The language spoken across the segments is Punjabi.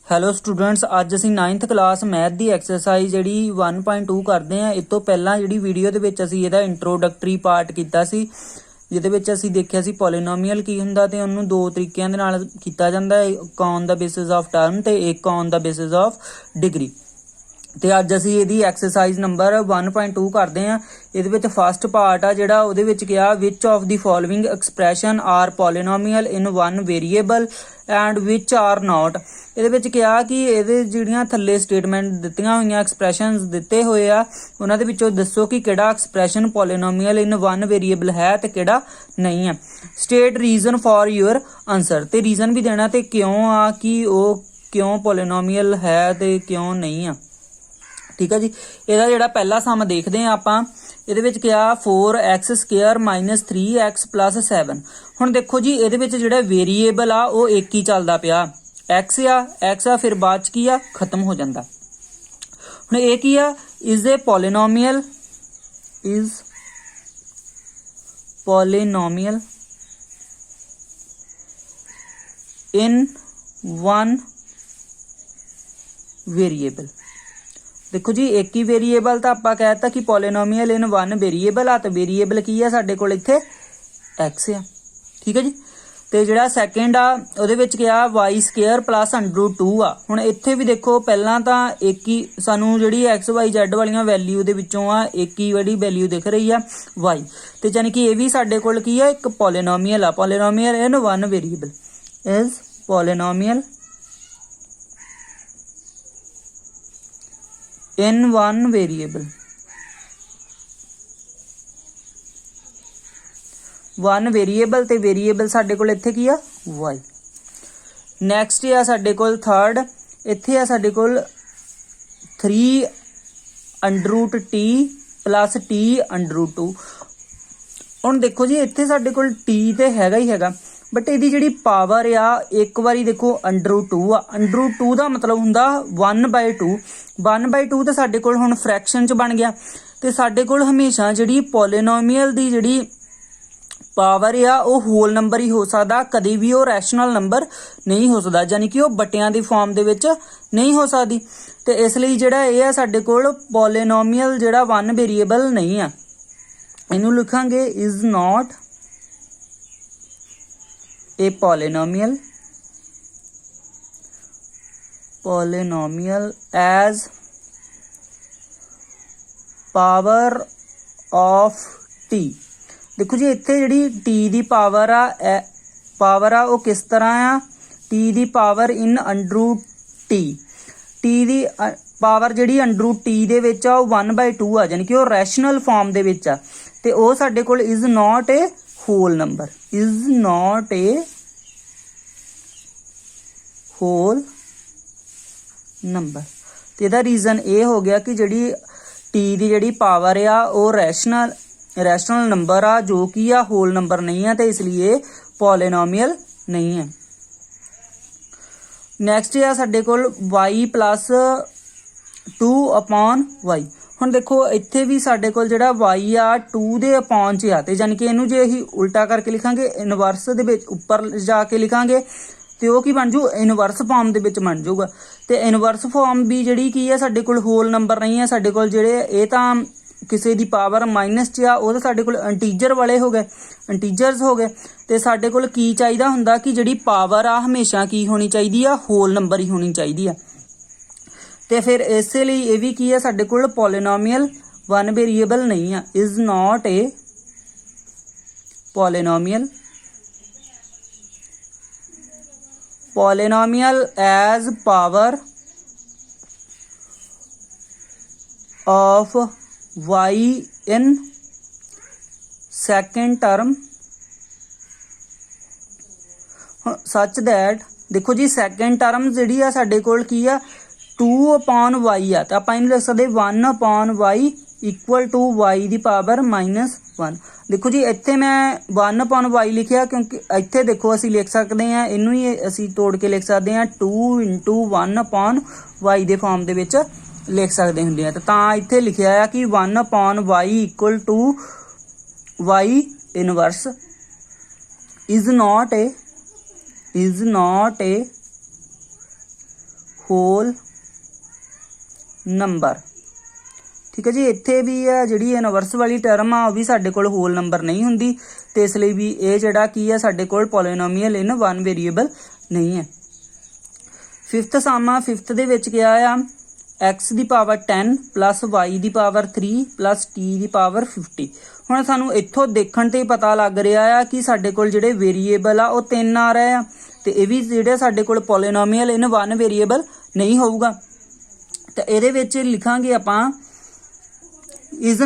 ਹੈਲੋ ਸਟੂਡੈਂਟਸ, ਅੱਜ ਅਸੀਂ 9th ਕਲਾਸ ਮੈਥ ਦੀ ਐਕਸਰਸਾਈਜ਼ ਜਿਹੜੀ 1.2 ਕਰਦੇ ਹਾਂ। ਇਸ ਤੋਂ ਪਹਿਲਾਂ ਜਿਹੜੀ ਵੀਡੀਓ ਦੇ ਵਿੱਚ ਅਸੀਂ ਇਹਦਾ ਇੰਟਰੋਡਕਟਰੀ ਪਾਰਟ ਕੀਤਾ ਸੀ, ਜਿਹਦੇ ਵਿੱਚ ਅਸੀਂ ਦੇਖਿਆ ਸੀ ਪੋਲੀਨੋਮੀਅਲ ਕੀ ਹੁੰਦਾ ਤੇ ਉਹਨੂੰ ਦੋ ਤਰੀਕਿਆਂ ਦੇ ਨਾਲ ਕੀਤਾ ਜਾਂਦਾ ਹੈ, ਇੱਕ on the basis of term ਤੇ ਇੱਕ on the basis of degree. ਤੇ ਅੱਜ ਅਸੀਂ ਇਹਦੀ ਐਕਸਰਸਾਈਜ਼ ਨੰਬਰ 1.2 ਕਰਦੇ ਹਾਂ। ਇਹਦੇ ਵਿੱਚ ਫਸਟ ਪਾਰਟ ਆ ਜਿਹੜਾ, ਉਹਦੇ ਵਿੱਚ ਕਿਹਾ which of the following expression are polynomial in one variable and which are not. ਇਹਦੇ ਵਿੱਚ ਕਿਹਾ ਕਿ ਇਹਦੇ ਜਿਹੜੀਆਂ ਥੱਲੇ ਸਟੇਟਮੈਂਟ ਦਿੱਤੀਆਂ ਹੋਈਆਂ, ਐਕਸਪ੍ਰੈਸ਼ਨਸ ਦਿੱਤੇ ਹੋਏ ਆ, ਉਹਨਾਂ ਦੇ ਵਿੱਚੋਂ ਦੱਸੋ ਕਿ ਕਿਹੜਾ expression polynomial in one variable ਹੈ ਤੇ ਕਿਹੜਾ ਨਹੀਂ ਹੈ। State reason for your answer, ਤੇ ਰੀਜ਼ਨ ਵੀ ਦੇਣਾ ਤੇ ਕਿਉਂ ਆ ਕਿ ਉਹ ਕਿਉਂ ਪੋਲੀਨੋਮੀਅਲ ਹੈ ਤੇ ਕਿਉਂ ਨਹੀਂ ਆ। ਠੀਕ ਹੈ ਜੀ। ਇਹਦਾ ਜਿਹੜਾ ਪਹਿਲਾ ਸਮ ਦੇਖਦੇ ਹਾਂ ਆਪਾਂ, ਇਹਦੇ ਵਿੱਚ ਕਿਹਾ 4x² - 3x + 7। ਹੁਣ ਦੇਖੋ ਜੀ, ਇਹਦੇ ਵਿੱਚ ਜਿਹੜਾ ਵੇਰੀਏਬਲ ਆ ਉਹ ਇੱਕ ਹੀ ਚੱਲਦਾ ਪਿਆ, x ਆ, ਫਿਰ ਬਾਅਦ ਚ ਕੀ ਆ, ਖਤਮ ਹੋ ਜਾਂਦਾ। ਹੁਣ ਇਹ ਕੀ ਆ, is A polynomial, is polynomial in one variable. देखो जी, एक ही वेरीएबल तो आप कहता कि पॉलीनोमियल इन वन वेरीएबल आ, तो वेरीएबल की है साडे कोल इत्थे x आ। ठीक है जी। तो जिहड़ा सैकेंड आ उहदे विच क्या y² + √2 आ। हुण इत्थे भी देखो, पहलां तां एक ही सानू जिहड़ी x y z वालियां वैल्यू दे विचों आ एक ही जिहड़ी वैल्यू दिख रही आ y, ते यानी कि ये भी साडे कोल की है, एक पॉलीनोमियल आ। Polynomial in one variable is polynomial in one variable, one variable ਤੇ वेरिएबल ਸਾਡੇ ਕੋਲ ਇੱਥੇ ਕੀ ਆ, y। ਨੈਕਸਟ ਆ ਸਾਡੇ ਕੋਲ ਥਰਡ, ਇੱਥੇ ਆ ਸਾਡੇ ਕੋਲ 3√t + t√2। ਹੁਣ ਦੇਖੋ ਜੀ, ਇੱਥੇ ਸਾਡੇ ਕੋਲ t ਤੇ ਹੈਗਾ ਹੀ ਹੈਗਾ, बट ਇਹਦੀ ਜਿਹੜੀ ਪਾਵਰ ਆ, ਇੱਕ ਵਾਰੀ ਦੇਖੋ √2 ਆ। √2 ਦਾ ਮਤਲਬ ਹੁੰਦਾ 1/2। 1/2 ਤੇ ਸਾਡੇ ਕੋਲ ਹੁਣ ਫ੍ਰੈਕਸ਼ਨ ਚ ਬਣ ਗਿਆ, ਤੇ ਸਾਡੇ ਕੋਲ ਹਮੇਸ਼ਾ ਜਿਹੜੀ ਪੋਲੀਨੋਮੀਅਲ ਦੀ ਜਿਹੜੀ ਪਾਵਰ ਆ ਉਹ ਹੋਲ ਨੰਬਰ ਹੀ ਹੋ ਸਕਦਾ, ਕਦੇ ਵੀ ਉਹ ਰੈਸ਼ਨਲ ਨੰਬਰ ਨਹੀਂ ਹੋ ਸਕਦਾ, ਯਾਨੀ ਕਿ ਉਹ ਬਟਿਆਂ ਦੀ ਫਾਰਮ ਦੇ ਵਿੱਚ ਨਹੀਂ ਹੋ ਸਕਦੀ। ਤੇ ਇਸ ਲਈ ਜਿਹੜਾ ਇਹ ਆ ਸਾਡੇ ਕੋਲ ਪੋਲੀਨੋਮੀਅਲ ਜਿਹੜਾ ਵਨ ਵੇਰੀਏਬਲ ਨਹੀਂ ਆ। ਇਹਨੂੰ ਲਿਖਾਂਗੇ is not a polynomial as power of t। देखो जी, इत्थे जिहड़ी t ਦੀ ਪਾਵਰ ਆ ਉਹ ਕਿਸ ਤਰ੍ਹਾਂ ਆ, t ਦੀ ਪਾਵਰ ਇਨ √t। t ਦੀ ਪਾਵਰ ਜਿਹੜੀ √t ਦੇ ਵਿੱਚ ਆ ਉਹ 1/2 ਆ, ਯਾਨੀ ਕਿ ਉਹ ਰੈਸ਼ਨਲ ਫਾਰਮ ਦੇ ਵਿੱਚ ਆ, ਤੇ ਉਹ ਸਾਡੇ ਕੋਲ is not a whole number, is not a whole number. तो ਇਹਦਾ रीजन ਇਹ ਹੋ ਗਿਆ ਕਿ ਜਿਹੜੀ टी ਦੀ ਜਿਹੜੀ ਪਾਵਰ ਆ ਉਹ ਰੈਸ਼ਨਲ ਨੰਬਰ ਆ, ਜੋ ਕਿ ਆ ਹੋਲ ਨੰਬਰ ਨਹੀਂ ਆ, ਤੇ ਇਸ ਲਈ ਇਹ ਪੋਲੀਨੋਮੀਅਲ ਨਹੀਂ ਹੈ। ਨੈਕਸਟ ਆ ਸਾਡੇ ਕੋਲ y + 2/y। ਹੁਣ ਦੇਖੋ, ਇੱਥੇ ਵੀ ਸਾਡੇ ਕੋਲ ਜਿਹੜਾ y ਆ 2 ਦੇ ਅਪੋਨ ਚ ਆ, ਤੇ ਯਾਨੀ ਕਿ ਇਹਨੂੰ ਜੇ ਅਸੀਂ ਉਲਟਾ ਕਰਕੇ ਲਿਖਾਂਗੇ, ਇਨਵਰਸ ਦੇ ਵਿੱਚ ਉੱਪਰ ਜਾ ਕੇ ਲਿਖਾਂਗੇ, ਤੇ ਉਹ ਕੀ ਬਣ ਜੂ, ਇਨਵਰਸ ਫਾਰਮ ਦੇ ਵਿੱਚ ਬਣ ਜਾਊਗਾ। ਤੇ ਇਨਵਰਸ ਫਾਰਮ ਵੀ ਜਿਹੜੀ ਕੀ ਆ, ਸਾਡੇ ਕੋਲ ਹੋਲ ਨੰਬਰ ਨਹੀਂ ਆ। ਸਾਡੇ ਕੋਲ ਜਿਹੜੇ ਇਹ ਤਾਂ ਕਿਸੇ ਦੀ ਪਾਵਰ ਮਾਈਨਸ ਚ ਆ, ਉਹ ਤਾਂ ਸਾਡੇ ਕੋਲ ਇੰਟੀਜਰ ਵਾਲੇ ਹੋ ਗਏ, ਇੰਟੀਜਰਸ ਹੋ ਗਏ। ਤੇ ਸਾਡੇ ਕੋਲ ਕੀ ਚਾਹੀਦਾ ਹੁੰਦਾ ਕਿ ਜਿਹੜੀ ਪਾਵਰ ਆ ਹਮੇਸ਼ਾ ਕੀ ਹੋਣੀ ਚਾਹੀਦੀ ਆ, ਹੋਲ ਨੰਬਰ ਹੀ ਹੋਣੀ ਚਾਹੀਦੀ ਆ। ਤੇ ਫਿਰ ਇਸੇ ਲਈ ਇਹ ਵੀ ਕੀ ਹੈ, ਸਾਡੇ ਕੋਲ ਪੋਲੀਨੋਮੀਅਲ ਵਨ ਵੇਰੀਏਬਲ ਨਹੀਂ ਆ, is not A polynomial as power of y in second term ਸੱਚ ਦੈਟ। ਦੇਖੋ ਜੀ, ਸੈਕੰਡ ਟਰਮ ਜਿਹੜੀ ਆ ਸਾਡੇ ਕੋਲ ਕੀ ਆ, 2/y ਆ, ਤਾਂ ਆਪਾਂ ਇਹਨੂੰ ਲਿਖ ਸਕਦੇ 1/y = y ਦੀ ਪਾਵਰ -1। ਦੇਖੋ ਜੀ, ਇੱਥੇ ਮੈਂ 1/y ਲਿਖਿਆ ਕਿਉਂਕਿ ਇੱਥੇ ਦੇਖੋ ਅਸੀਂ ਲਿਖ ਸਕਦੇ ਹਾਂ, ਇਹਨੂੰ ਹੀ ਅਸੀਂ ਤੋੜ ਕੇ ਲਿਖ ਸਕਦੇ ਹਾਂ 2 × 1/y ਦੇ ਫਾਰਮ ਦੇ ਵਿੱਚ ਲਿਖ ਸਕਦੇ ਹੁੰਦੇ ਆ। ਤਾਂ ਇੱਥੇ ਲਿਖਿਆ ਆ ਕਿ 1/y = y inverse is not a whole number. ਠੀਕ ਹੈ ਜੀ। ਇੱਥੇ ਵੀ ਆ ਜਿਹੜੀ ਇਨਵਰਸ ਵਾਲੀ ਟਰਮ ਆ ਉਹ ਵੀ ਸਾਡੇ ਕੋਲ ਹੋਲ ਨੰਬਰ ਨਹੀਂ ਹੁੰਦੀ, ਤੇ ਇਸ ਲਈ ਵੀ ਇਹ ਜਿਹੜਾ ਕੀ ਆ ਸਾਡੇ ਕੋਲ ਪੋਲੀਨੋਮੀਅਲ ਇਨ ਵਨ ਵੇਰੀਏਬਲ ਨਹੀਂ ਹੈ। ਫਿਫਥ ਸਮ ਆ, ਫਿਫਥ ਦੇ ਵਿੱਚ ਕਿਹਾ ਆ x ਦੀ ਪਾਵਰ 10 ਪਲੱਸ y ਦੀ ਪਾਵਰ 3 ਪਲੱਸ t ਦੀ ਪਾਵਰ 50। ਹੁਣ ਸਾਨੂੰ ਇੱਥੋਂ ਦੇਖਣ ਤੇ ਪਤਾ ਲੱਗ ਰਿਹਾ ਆ ਕਿ ਸਾਡੇ ਕੋਲ ਜਿਹੜੇ ਵੇਰੀਏਬਲ ਆ ਉਹ 3 ਆ ਰਹੇ ਆ, ਤੇ ਇਹ ਵੀ ਜਿਹੜੇ ਸਾਡੇ ਕੋਲ ਪੋਲੀਨੋਮੀਅਲ ਇਨ ਵਨ ਵੇਰੀਏਬਲ ਨਹੀਂ ਹੋਊਗਾ। ਤੇ ਇਹਦੇ ਵਿੱਚ ਲਿਖਾਂਗੇ ਆਪਾਂ is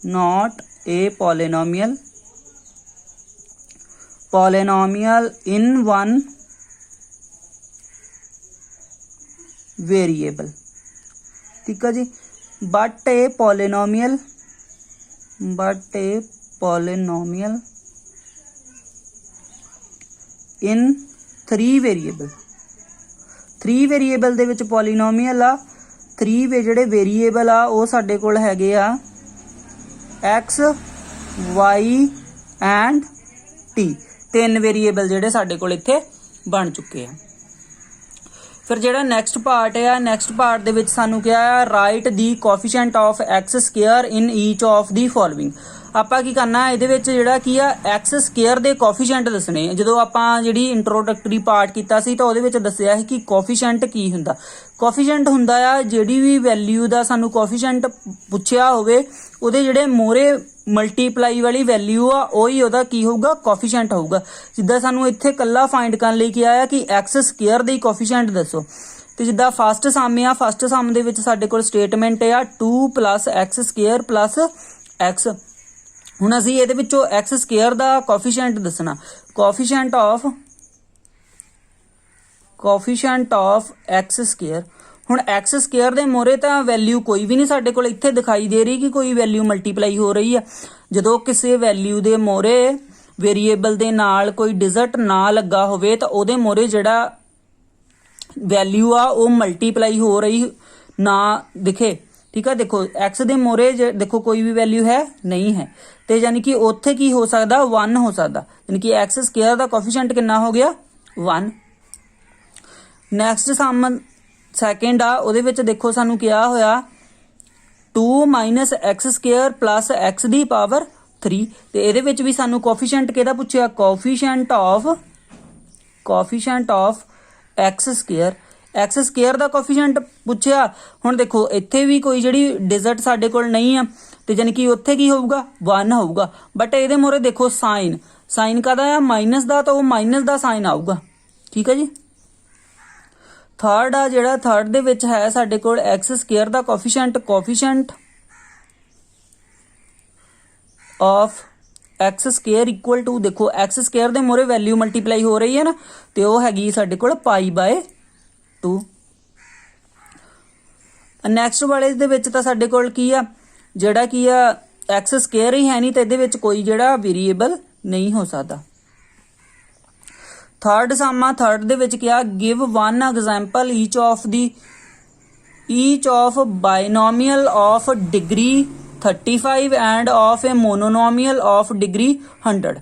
not a polynomial in one variable। ठीक है जी। but a polynomial in three variable। 3 variable ਦੇ ਵਿੱਚ ਪੋਲੀਨੋਮੀਅਲ ਆ। 3 ਜਿਹੜੇ ਵੇਰੀਏਬਲ ਆ ਉਹ ਸਾਡੇ ਕੋਲ ਹੈਗੇ ਆ x y and t। 3 variable ਜਿਹੜੇ ਸਾਡੇ ਕੋਲ ਇੱਥੇ ਬਣ ਚੁੱਕੇ ਆ। ਫਿਰ ਜਿਹੜਾ ਨੈਕਸਟ ਪਾਰਟ ਆ, ਨੈਕਸਟ ਪਾਰਟ ਦੇ ਵਿੱਚ ਸਾਨੂੰ ਕਿਹਾ ਆ write the coefficient of x square in each of the following. ਆਪਾਂ ਕੀ ਕਰਨਾ ਇਹਦੇ ਵਿੱਚ ਜਿਹੜਾ ਕੀ ਆ x ਸਕੁਅਰ ਦੇ ਕੋਫੀਸ਼ੀਐਂਟ ਦੱਸਣੇ। ਜਦੋਂ ਆਪਾਂ ਜਿਹੜੀ ਇੰਟਰੋਡਕਟਰੀ ਪਾਰਟ ਕੀਤਾ ਸੀ ਤਾਂ ਉਹਦੇ ਵਿੱਚ ਦੱਸਿਆ ਸੀ ਕਿ ਕੋਫੀਸ਼ੀਐਂਟ ਕੀ ਹੁੰਦਾ। ਕੋਫੀਸ਼ੀਐਂਟ ਹੁੰਦਾ ਆ ਜਿਹੜੀ ਵੀ ਵੈਲਿਊ ਦਾ ਸਾਨੂੰ ਕੋਫੀਸ਼ੀਐਂਟ ਪੁੱਛਿਆ ਹੋਵੇ ਉਹਦੇ ਜਿਹੜੇ ਮੋਰੇ ਮਲਟੀਪਲਾਈ ਵਾਲੀ ਵੈਲਿਊ ਆ ਉਹੀ ਉਹਦਾ ਕੀ ਹੋਊਗਾ, ਕੋਫੀਸ਼ੀਐਂਟ ਹੋਊਗਾ। ਜਿੱਦਾਂ ਸਾਨੂੰ ਇੱਥੇ ਕੱਲਾ ਫਾਈਂਡ ਕਰਨ ਲਈ ਕਿਹਾ ਆ ਕਿ x ਸਕੁਅਰ ਦੇ ਕੋਫੀਸ਼ੀਐਂਟ ਦੱਸੋ, ਤੇ ਜਿੱਦਾਂ ਫਸਟ ਸਮ ਆ, ਫਸਟ ਸਮ ਦੇ ਵਿੱਚ ਸਾਡੇ ਕੋਲ ਸਟੇਟਮੈਂਟ ਆ 2 + x ਸਕੁਅਰ + x। ਹੁਣ ਅਸੀਂ ਇਹਦੇ ਵਿੱਚੋਂ x ਸਕੁਅਰ ਦਾ ਕੋਫੀਸ਼ੀਐਂਟ ਦੱਸਣਾ। Coefficient of x square. ਹੁਣ x ਸਕੁਅਰ ਦੇ ਮੋਰੇ ਤਾਂ ਵੈਲਿਊ ਕੋਈ ਵੀ ਨਹੀਂ ਸਾਡੇ ਕੋਲ ਇੱਥੇ ਦਿਖਾਈ ਦੇ ਰਹੀ ਕਿ ਕੋਈ ਵੈਲਿਊ ਮਲਟੀਪਲਾਈ ਹੋ ਰਹੀ ਆ। ਜਦੋਂ ਕਿਸੇ ਵੈਲਿਊ ਦੇ ਮੋਰੇ ਵੇਰੀਏਬਲ ਦੇ ਨਾਲ ਕੋਈ ਡਿਜਿਟ ਨਾ ਲੱਗਾ ਹੋਵੇ ਤਾਂ ਉਹਦੇ ਮੋਰੇ ਜਿਹੜਾ ਵੈਲਿਊ ਆ ਉਹ ਮਲਟੀਪਲਾਈ ਹੋ ਰਹੀ ਨਾ ਦਿਖੇ। ਠੀਕ ਆ। ਦੇਖੋ x ਦੇ ਮੋਰੇ ਦੇਖੋ ਕੋਈ ਵੀ ਵੈਲਿਊ ਹੈ ਨਹੀਂ ਹੈ, ਤੇ ਯਾਨੀ ਕਿ ਉੱਥੇ ਕੀ ਹੋ ਸਕਦਾ, 1 ਹੋ ਸਕਦਾ। ਯਾਨੀ ਕਿ x ਸਕੁਅਰ ਦਾ ਕੋਫੀਸ਼ੀਐਂਟ ਕਿੰਨਾ ਹੋ ਗਿਆ, 1। ਨੈਕਸਟ ਸਮ ਸੈਕਿੰਡ ਆ, ਉਹਦੇ ਵਿੱਚ ਦੇਖੋ ਸਾਨੂੰ ਕਿਹਾ ਹੋਇਆ 2 - x ਸਕੁਅਰ + x ਦੀ ਪਾਵਰ 3। ਤੇ ਇਹਦੇ ਵਿੱਚ ਵੀ ਸਾਨੂੰ ਕੋਫੀਸ਼ੀਐਂਟ ਕਿਹਦਾ ਪੁੱਛਿਆ, coefficient of x square. x square ਦਾ ਕੋਫੀਸ਼ੀਐਂਟ ਪੁੱਛਿਆ। ਹੁਣ ਦੇਖੋ ਇੱਥੇ ਵੀ ਕੋਈ ਜਿਹੜੀ ਡਿਜਿਟ ਸਾਡੇ ਕੋਲ ਨਹੀਂ ਆ, ਤੇ ਯਾਨੀ ਕਿ ਉੱਥੇ ਕੀ ਹੋਊਗਾ, 1 ਹੋਊਗਾ। ਬਟ ਇਹਦੇ ਮੋਰੇ ਦੇਖੋ ਸਾਈਨ ਕਾਹਦਾ ਆ, ਮਾਈਨਸ ਦਾ, ਤਾਂ ਉਹ ਮਾਈਨਸ ਦਾ ਸਾਈਨ ਆਊਗਾ। ਠੀਕ ਹੈ ਜੀ। ਥਰਡ ਆ ਜਿਹੜਾ, ਥਰਡ ਦੇ ਵਿੱਚ ਹੈ ਸਾਡੇ ਕੋਲ x ਸਕੁਅਰ ਦਾ coefficient of x square equal to, ਦੇਖੋ x ਸਕੁਅਰ ਦੇ ਮੋਰੇ ਵੈਲਿਊ ਮਲਟੀਪਲਾਈ ਹੋ ਰਹੀ ਹੈ ਨਾ, ਤੇ ਉਹ ਹੈਗੀ ਸਾਡੇ ਕੋਲ π/2। ਨੈਕਸਟ ਵਾਲੇ ਦੇ ਵਿੱਚ ਤਾਂ ਸਾਡੇ ਕੋਲ ਕੀ ਆ, ਜਿਹੜਾ ਕੀ ਆ x ਸਕੁਅਰ ਹੀ ਹੈ ਨਹੀਂ, ਤੇ ਇਹਦੇ ਵਿੱਚ ਕੋਈ ਜਿਹੜਾ ਵੇਰੀਏਬਲ ਨਹੀਂ ਹੋ ਸਕਦਾ। ਥਰਡ ਸਮ ਆ, ਥਰਡ ਦੇ ਵਿੱਚ ਕਿਹਾ give 1 example each of binomial of degree 35 and of a monomial of degree 100।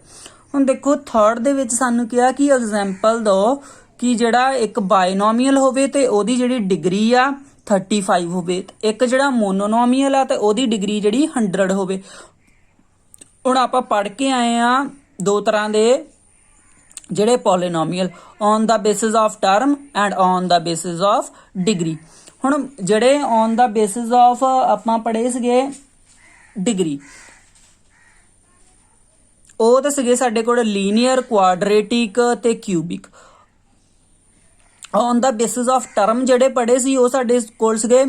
ਹੁਣ ਦੇਖੋ ਥਰਡ ਦੇ ਵਿੱਚ ਸਾਨੂੰ ਕਿਹਾ ਕਿ ਐਗਜ਼ਾਮਪਲ ਦਿਓ ਕਿ ਜਿਹੜਾ ਇੱਕ ਬਾਇਨੋਮੀਅਲ ਹੋਵੇ ਤੇ ਉਹਦੀ ਜਿਹੜੀ ਡਿਗਰੀ ਆ 35 ਹੋਵੇ, ਇੱਕ ਜਿਹੜਾ ਮੋਨੋਨੋਮੀਅਲ ਆ ਤੇ ਉਹਦੀ ਡਿਗਰੀ ਜਿਹੜੀ 100 ਹੋਵੇ। ਹੁਣ ਆਪਾਂ ਪੜ੍ਹ ਕੇ ਆਏ ਆ ਦੋ ਤਰ੍ਹਾਂ ਦੇ ਜਿਹੜੇ polynomial, on the basis of term and on the basis of degree. ਹੁਣ ਜਿਹੜੇ ਔਨ ਦਾ ਬੇਸਿਸ ਆਫ ਆਪਾਂ ਪੜ੍ਹੇ ਸੀਗੇ ਡਿਗਰੀ, ਉਹ ਤਾਂ ਸੀਗੇ ਸਾਡੇ ਕੋਲ ਲੀਨੀਅਰ, ਕੁਆਡਰੇਟਿਕ ਤੇ cubic. On the basis of term ਜਿਹੜੇ ਪੜ੍ਹੇ ਸੀ ਉਹ ਸਾਡੇ ਕੋਲ ਸੀਗੇ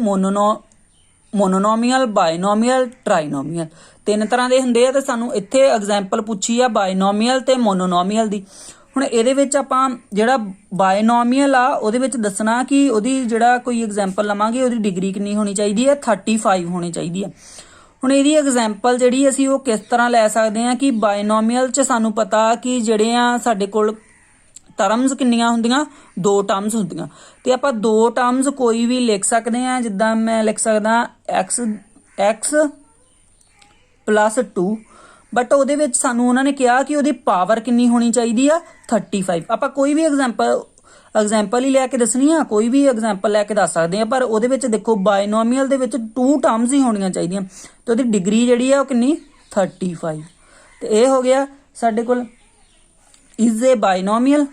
ਮੋਨੋਨੋਮੀਅਲ, ਬਾਇਨੋਮੀਅਲ, ਟ੍ਰਾਈਨੋਮੀਅਲ। 3 ਤਰ੍ਹਾਂ ਦੇ ਹੁੰਦੇ ਆ, ਤੇ ਸਾਨੂੰ ਇੱਥੇ ਐਗਜ਼ਾਮਪਲ ਪੁੱਛੀ ਆ ਬਾਇਨੋਮੀਅਲ ਤੇ ਮੋਨੋਨੋਮੀਅਲ ਦੀ। ਹੁਣ ਇਹਦੇ ਵਿੱਚ ਆਪਾਂ ਜਿਹੜਾ ਬਾਇਨੋਮੀਅਲ ਆ ਉਹਦੇ ਵਿੱਚ ਦੱਸਣਾ ਕਿ ਉਹਦੀ ਜਿਹੜਾ ਕੋਈ ਐਗਜ਼ਾਮਪਲ ਲਵਾਂਗੇ ਉਹਦੀ ਡਿਗਰੀ ਕਿੰਨੀ ਹੋਣੀ ਚਾਹੀਦੀ ਹੈ, 35 ਹੋਣੀ ਚਾਹੀਦੀ ਹੈ। ਹੁਣ ਇਹਦੀ ਐਗਜ਼ਾਮਪਲ ਜਿਹੜੀ ਅਸੀਂ ਉਹ ਕਿਸ ਤਰ੍ਹਾਂ ਲੈ ਸਕਦੇ ਹਾਂ ਕਿ ਬਾਇਨੋਮੀਅਲ 'ਚ ਸਾਨੂੰ ਪਤਾ ਕਿ ਜਿਹੜੇ ਆ ਸਾਡੇ ਕੋਲ ਟਰਮਸ ਕਿੰਨੀਆਂ ਹੁੰਦੀਆਂ, 2 ਟਰਮਸ ਹੁੰਦੀਆਂ, ਤੇ ਆਪਾਂ 2 ਟਰਮਸ ਕੋਈ ਵੀ ਲਿਖ ਸਕਦੇ ਹਾਂ। ਜਿੱਦਾਂ ਮੈਂ ਲਿਖ ਸਕਦਾ x + 2 बट ਉਹਦੇ ਵਿੱਚ ਸਾਨੂੰ ਉਹਨਾਂ ਨੇ ਕਿਹਾ ਕਿ ਉਹਦੀ ਪਾਵਰ ਕਿੰਨੀ ਹੋਣੀ ਚਾਹੀਦੀ ਆ 35। ਆਪਾਂ ਕੋਈ ਵੀ ਐਗਜ਼ਾਮਪਲ ਹੀ ਲੈ ਕੇ ਦੱਸਣੀ ਆ, ਕੋਈ ਵੀ ਐਗਜ਼ਾਮਪਲ ਲੈ ਕੇ ਦੱਸ ਸਕਦੇ ਆ, ਪਰ ਉਹਦੇ ਵਿੱਚ ਦੇਖੋ ਬਾਇਨੋਮੀਅਲ ਦੇ ਵਿੱਚ 2 ਟਰਮਸ ਹੀ ਹੋਣੀਆਂ ਚਾਹੀਦੀਆਂ ਤੇ ਉਹਦੀ ਡਿਗਰੀ ਜਿਹੜੀ ਆ ਉਹ ਕਿੰਨੀ 35। ਤੇ ਇਹ ਹੋ ਗਿਆ ਸਾਡੇ ਕੋਲ is a binomial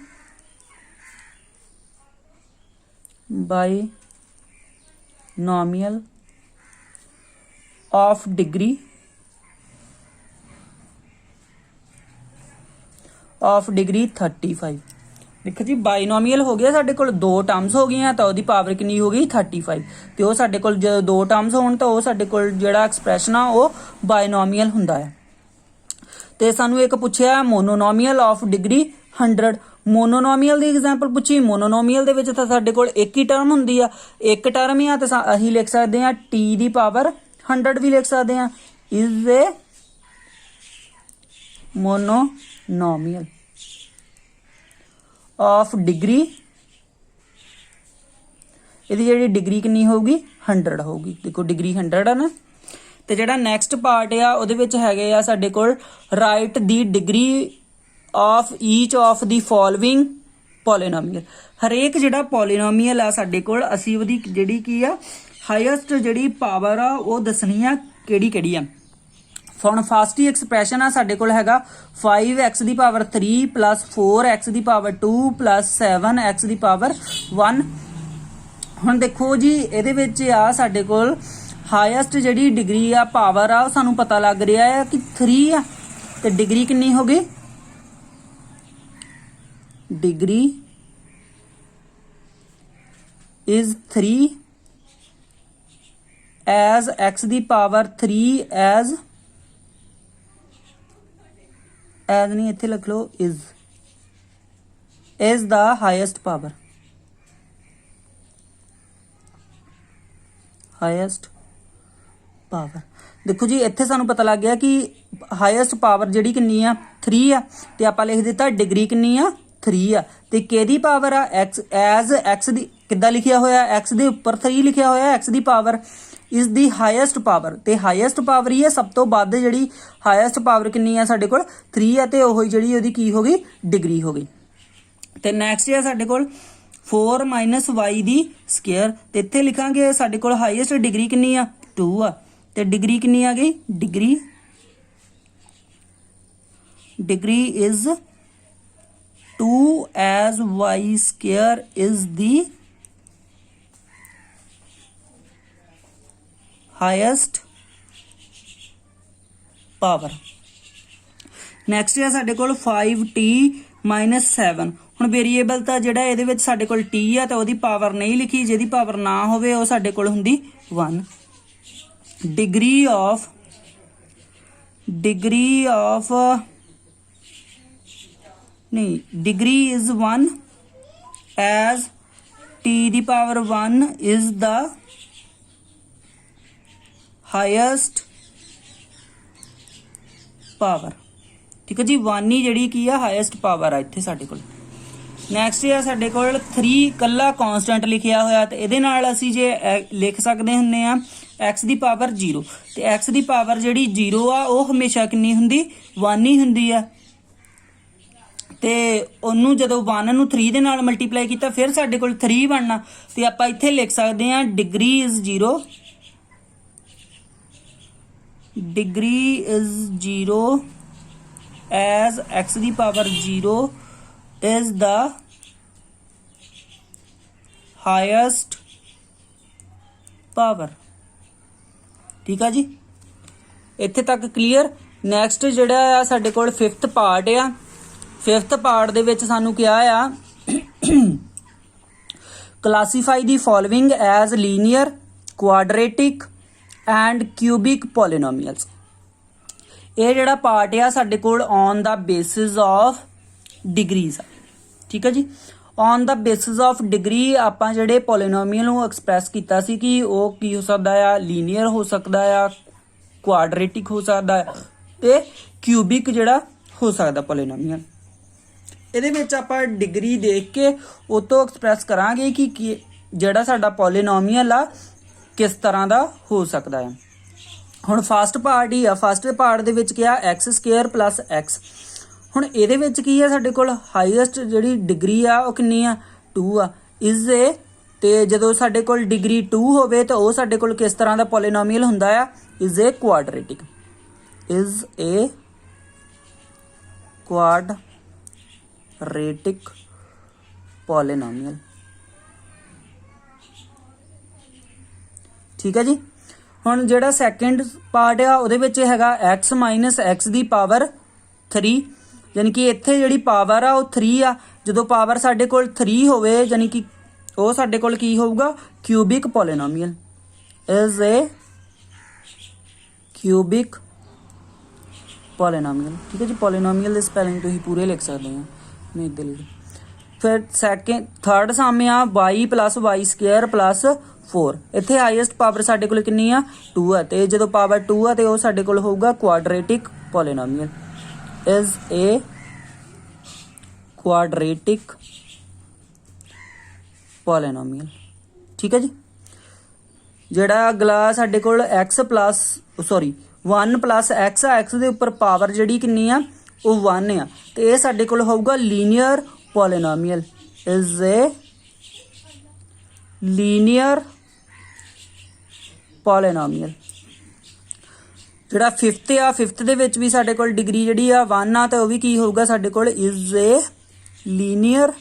of degree of degree 35। देखो जी बाइनोमियल हो गया साडे कोल 2 टर्म्स हो गई तो उसकी पावर कितनी हो गई 35। तो वो साडे कोल जो 2 टर्म्स होण तो वो साडे कोल जिहड़ा एक्सप्रैशन आ वो बाइनोमियल हुंदा है। तो सानू एक पूछया मोनोनोमियल ऑफ डिग्री 100। मोनोनोमियल की एग्जाम्पल पूछी, मोनोनोमियल दे विच तां साडे कोल एक ही टर्म हुंदी आ, एक टर्म ही आ तो असीं लिख सकते हैं टी दी पावर 100 भी लिख सकते हैं is a monomial of degree, इहदी जिहड़ी डिग्री कितनी होगी 100 होगी। देखो डिग्री 100 है ना। तो जिहड़ा नैक्सट पार्ट आ उहदे विच हैगे आ साडे कोल write the degree of each of the following polynomial. हरेक जिहड़ा पॉलीनोमियल आ साडे कोल असीं उहदी जिहड़ी की आ हाईएस्ट जिहड़ी पावर आ वो दसनी आ किहड़ी आ। हुण फर्स्ट ही एक्सप्रैशन आ साडे कोल हैगा 5x the power 3 plus 4x the power 2 plus 7x the power 1। हुण देखो जी इहदे विच आ साडे कोल हाईएस्ट जिहड़ी डिग्री आ पावर आ सानू पता लग रिहा है कि 3 आ ते डिग्री कितनी हो गई, degree is 3 as x the power 3 as नहीं इत्थे लिख लो is the highest power, highest power. देखो जी इत्थे सानू पता लग गया कि हाईएस्ट पावर जिहड़ी कितनी आ 3 आ ते आपां लिख दिता डिग्री कितनी आ 3 आ ते किहदी पावर आ x एज x दी किद्दां लिखिया होया x दे उपर 3 लिखिया होया x the power is the highest power ते हाईएस्ट पावर ही है सब तो वध जिहड़ी हाईएस्ट पावर कितनी आ साडे कोल 3 आ ते ओही जिहड़ी ओहदी की हो गई डिग्री हो गई। ते नैक्सट है साडे कोल 4 माइनस y दी स्क्वायर ते इत्थे लिखांगे साडे कोल हाईएस्ट डिग्री कितनी आ 2 आ ते डिग्री कितनी आ गई degree is 2 as y square is the highest power। Next है साडे कोल 5t माइनस 7। हुण वेरीएबल तां जिहड़ा इहदे विच साडे कोल t आ तां ओहदी पावर नहीं लिखी, जिहदी पावर ना होवे ओह साडे कोल हुंदी 1। डिग्री ऑफ नहीं degree is 1 as t the power 1 is the highest power. ठीक है जी 1 ही जिहड़ी की आ हाईएस्ट पावर आ इत्थे साडे कोल। नैक्सट है साडे कोल 3 कल्ला कॉन्स्टेंट लिखिया होया ते इहदे नाल असीं जे लिख सकदे हुंदे आ x दी पावर 0 ते x दी पावर जिहड़ी 0 आ ओह हमेशा कितनी हुंदी 1 ही हुंदी आ ते ओनू जदों 1 नूं 3 दे नाल मल्टीप्लाई कीता फिर साडे कोल 3 बनना ते आपां इत्थे लिख सकदे आ degree is 0 as x the power 0 is the highest power. ठीक है जी इत्थे तक क्लीयर। नैक्सट जिहड़ा आ साडे कोल 5th पार्ट आ। 5th पार्ट दे विच सानू क्या आ classify the following as linear quadratic and cubic polynomials. ये जिहड़ा पार्ट आ साडे कोल on the basis of degrees. ठीक है जी on the basis of degree आपां जिहड़े पॉलीनोमियल नूं एक्सप्रैस कीता सी कि वो की हो सकदा आ लीनियर हो सकदा आ क्वाड्रेटिक हो सकदा है ते क्यूबिक जिहड़ा हो सकदा पॉलीनोमियल। ਇਹਦੇ ਵਿੱਚ ਆਪਾਂ डिग्री देख के ਉਹ ਤੋਂ एक्सप्रैस करांगे कि ਜਿਹੜਾ ਸਾਡਾ ਪੋਲੀਨੋਮੀਅਲ ਆ किस तरह ਦਾ हो सकता है। ਹੁਣ ਫਸਟ ਪਾਰਟ ਹੀ ਆ, ਫਸਟ ਪਾਰਟ ਦੇ ਵਿੱਚ ਕੀ ਆ x² + x। ਹੁਣ ਇਹਦੇ ਵਿੱਚ ਕੀ ਆ ਸਾਡੇ ਕੋਲ ਹਾਈਐਸਟ ਜਿਹੜੀ ਡਿਗਰੀ ਆ ਉਹ ਕਿੰਨੀ ਆ 2 ਆ ਇਜ਼ ਏ, ਤੇ ਜਦੋਂ ਸਾਡੇ ਕੋਲ ਡਿਗਰੀ 2 ਹੋਵੇ ਤਾਂ ਉਹ ਸਾਡੇ ਕੋਲ ਕਿਸ ਤਰ੍ਹਾਂ ਦਾ ਪੋਲੀਨੋਮੀਅਲ ਹੁੰਦਾ ਆ is a quadratic, is a quadratic polynomial. ਠੀਕ ਹੈ ਜੀ। ਹੁਣ ਜਿਹੜਾ ਸੈਕਿੰਡ ਪਾਰਟ ਆ ਉਹਦੇ ਵਿੱਚ ਹੈਗਾ x - x ਦੀ ਪਾਵਰ 3, ਯਾਨੀ ਕਿ ਇੱਥੇ ਜਿਹੜੀ ਪਾਵਰ ਆ ਉਹ 3 ਆ। ਜਦੋਂ ਪਾਵਰ ਸਾਡੇ ਕੋਲ 3 ਹੋਵੇ ਯਾਨੀ ਕਿ ਉਹ ਸਾਡੇ ਕੋਲ ਕੀ ਹੋਊਗਾ cubic polynomial, is a cubic polynomial. ਠੀਕ ਹੈ ਜੀ। ਪੋਲੀਨੋਮੀਅਲ ਦੇ ਸਪੈਲਿੰਗ ਤੁਸੀਂ ਪੂਰੇ ਲਿਖ ਸਕਦੇ ਹੋ, ਮੈਂ ਇੱਦਾਂ ਲਿਖ। ਫਿਰ ਥਰਡ ਸਮ ਆ y + y² + 4। ਇੱਥੇ ਹਾਈਐਸਟ ਪਾਵਰ ਸਾਡੇ ਕੋਲ ਕਿੰਨੀ ਆ 2 ਆ, ਤੇ ਜਦੋਂ ਪਾਵਰ 2 ਆ ਤੇ ਉਹ ਸਾਡੇ ਕੋਲ ਹੋਊਗਾ ਕੁਆਡਰੇਟਿਕ polynomial, is a quadratic polynomial. ਠੀਕ ਹੈ ਜੀ। ਜਿਹੜਾ ਅਗਲਾ ਸਾਡੇ ਕੋਲ 1 + x ਆ, x ਦੇ ਉੱਪਰ ਪਾਵਰ ਜਿਹੜੀ ਕਿੰਨੀ ਆ ਉਹ 1 ਆ, ਤੇ ਇਹ ਸਾਡੇ ਕੋਲ ਹੋਊਗਾ linear polynomial, is A linear polynomial. ਜਿਹੜਾ 5th ਆ, 5th ਦੇ ਵਿੱਚ ਵੀ ਸਾਡੇ ਕੋਲ ਡਿਗਰੀ ਜਿਹੜੀ ਆ 1 ਆ, ਤੇ ਉਹ ਵੀ ਕੀ ਹੋਊਗਾ ਸਾਡੇ ਕੋਲ is A linear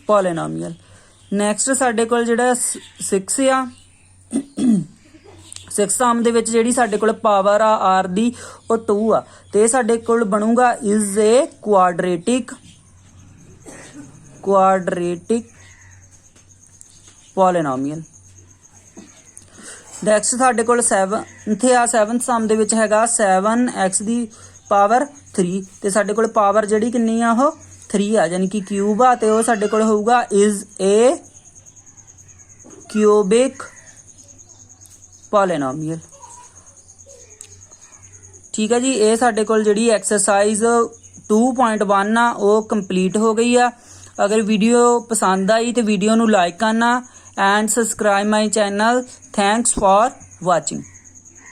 polynomial. Next ਸਾਡੇ ਕੋਲ ਜਿਹੜਾ 6 ਆ, 6 ਸਮ ਦੇ ਵਿੱਚ ਜਿਹੜੀ ਸਾਡੇ ਕੋਲ ਪਾਵਰ ਆ r ਦੀ ਉਹ 2 ਆ, ਤੇ ਇਹ ਸਾਡੇ ਕੋਲ ਬਣੂਗਾ is a quadratic polynomial. Next ਸਾਡੇ ਕੋਲ 7th ਆ, 7th ਸਮ ਦੇ ਵਿੱਚ ਹੈਗਾ 7x ਦੀ ਪਾਵਰ 3, ਤੇ ਸਾਡੇ ਕੋਲ ਪਾਵਰ ਜਿਹੜੀ ਕਿੰਨੀ ਆ ਉਹ 3 ਆ, ਯਾਨੀ ਕਿ ਕਿਊਬ ਆ, ਤੇ ਉਹ ਸਾਡੇ ਕੋਲ ਹੋਊਗਾ ਇਜ਼ ਏ ਕਿਊਬਿਕ ਪੋਲੀਨੋਮੀਅਲ। ਠੀਕ ਹੈ ਜੀ। ਇਹ ਸਾਡੇ ਕੋਲ ਜਿਹੜੀ ਐਕਸਰਸਾਈਜ਼ 2.1 ਆ ਉਹ ਕੰਪਲੀਟ ਹੋ ਗਈ ਆ। ਅਗਰ ਵੀਡੀਓ ਪਸੰਦ ਆਈ ਤੇ ਵੀਡੀਓ ਨੂੰ ਲਾਈਕ ਕਰਨਾ and subscribe my channel. Thanks for watching.